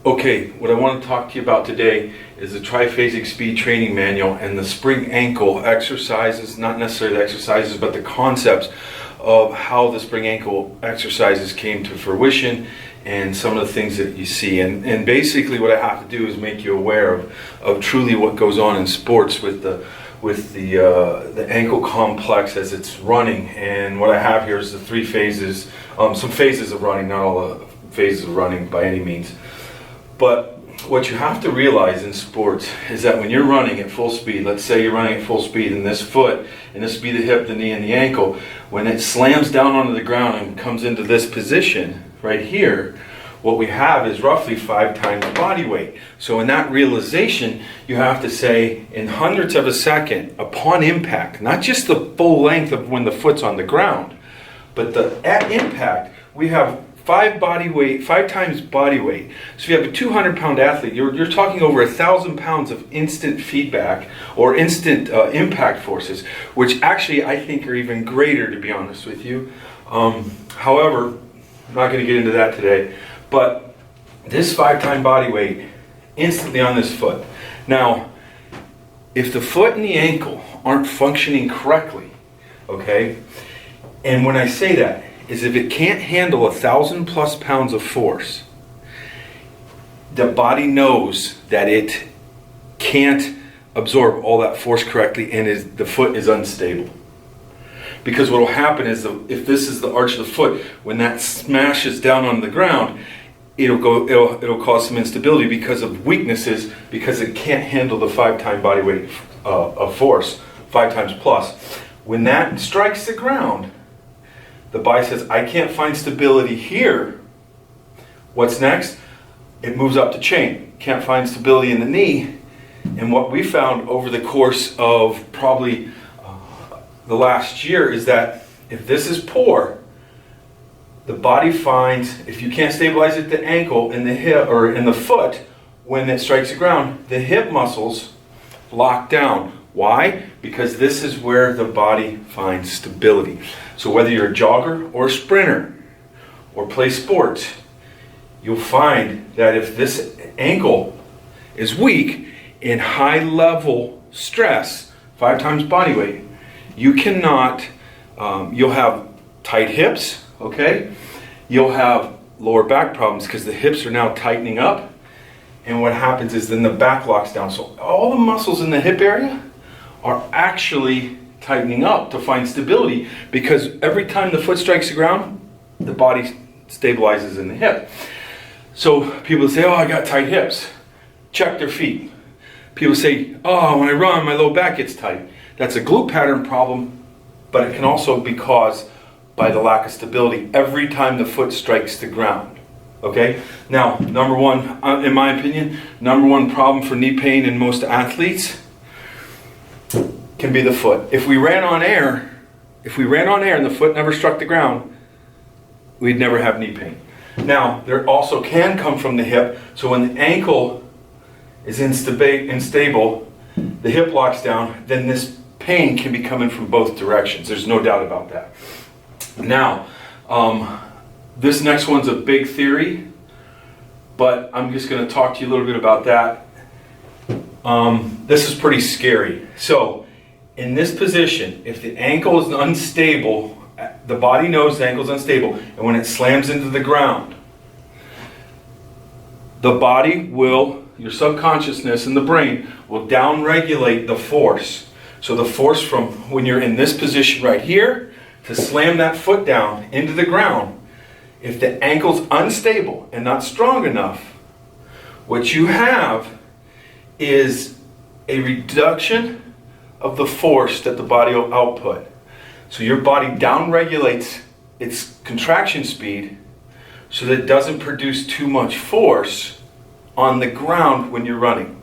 Okay, what I want to talk to you about today is the Triphasic Speed Training Manual and the spring ankle exercises, not necessarily the exercises, but the concepts of how the spring ankle exercises came to fruition and some of the things that you see. And basically what I have to do is make you aware of truly what goes on in sports with the ankle complex as it's running. And what I have here is the three phases, some phases of running, not all the phases of running by any means. But what you have to realize in sports is that when you're running at full speed, let's say you're running at full speed and this foot, and this would be the hip, the knee, and the ankle, when it slams down onto the ground and comes into this position right here, what we have is roughly 5 times body weight. So in that realization, you have to say in hundredths of a second upon impact, not just the full length of when the foot's on the ground, but at impact, we have 5 times body weight. So if you have a 200-pound athlete, you're talking over 1,000 pounds of instant feedback or instant impact forces, which actually I think are even greater, to be honest with you. However, I'm not going to get into that today, but this 5-time body weight instantly on this foot. Now, if the foot and the ankle aren't functioning correctly, okay, and when I say that, is if it can't handle 1,000 plus pounds of force, the body knows that it can't absorb all that force correctly, and the foot is unstable. Because what will happen is, if this is the arch of the foot, when that smashes down on the ground, it'll cause some instability because of weaknesses, because it can't handle the 5-time body weight of force, 5 times plus. When that strikes the ground, the body says, I can't find stability here. What's next? It moves up the chain. Can't find stability in the knee. And what we found over the course of probably the last year is that if this is poor, the body finds, if you can't stabilize at the ankle and the hip or in the foot, when it strikes the ground, the hip muscles lock down. Why? Because this is where the body finds stability. So whether you're a jogger or a sprinter or play sports, you'll find that if this ankle is weak in high level stress, 5 times body weight, you cannot, you'll have tight hips, okay? You'll have lower back problems because the hips are now tightening up. And what happens is then the back locks down. So all the muscles in the hip area are actually tightening up to find stability, because every time the foot strikes the ground, the body stabilizes in the hip. So people say, oh, I got tight hips. Check their feet. People say, oh, when I run, my low back gets tight. That's a glute pattern problem, but it can also be caused by the lack of stability every time the foot strikes the ground. Okay? Now, number one, in my opinion, number one problem for knee pain in most athletes can be the foot. If we ran on air and the foot never struck the ground, we'd never have knee pain. Now, there also can come from the hip. So when the ankle is unstable, the hip locks down, then this pain can be coming from both directions. There's no doubt about that. Now, this next one's a big theory, but I'm just going to talk to you a little bit about that. This is pretty scary. So, in this position, if the ankle is unstable, the body knows the ankle is unstable, and when it slams into the ground, the body will, your subconsciousness and the brain, will downregulate the force. So the force from when you're in this position right here to slam that foot down into the ground, if the ankle's unstable and not strong enough, what you have is a reduction of the force that the body will output. So your body downregulates its contraction speed so that it doesn't produce too much force on the ground when you're running.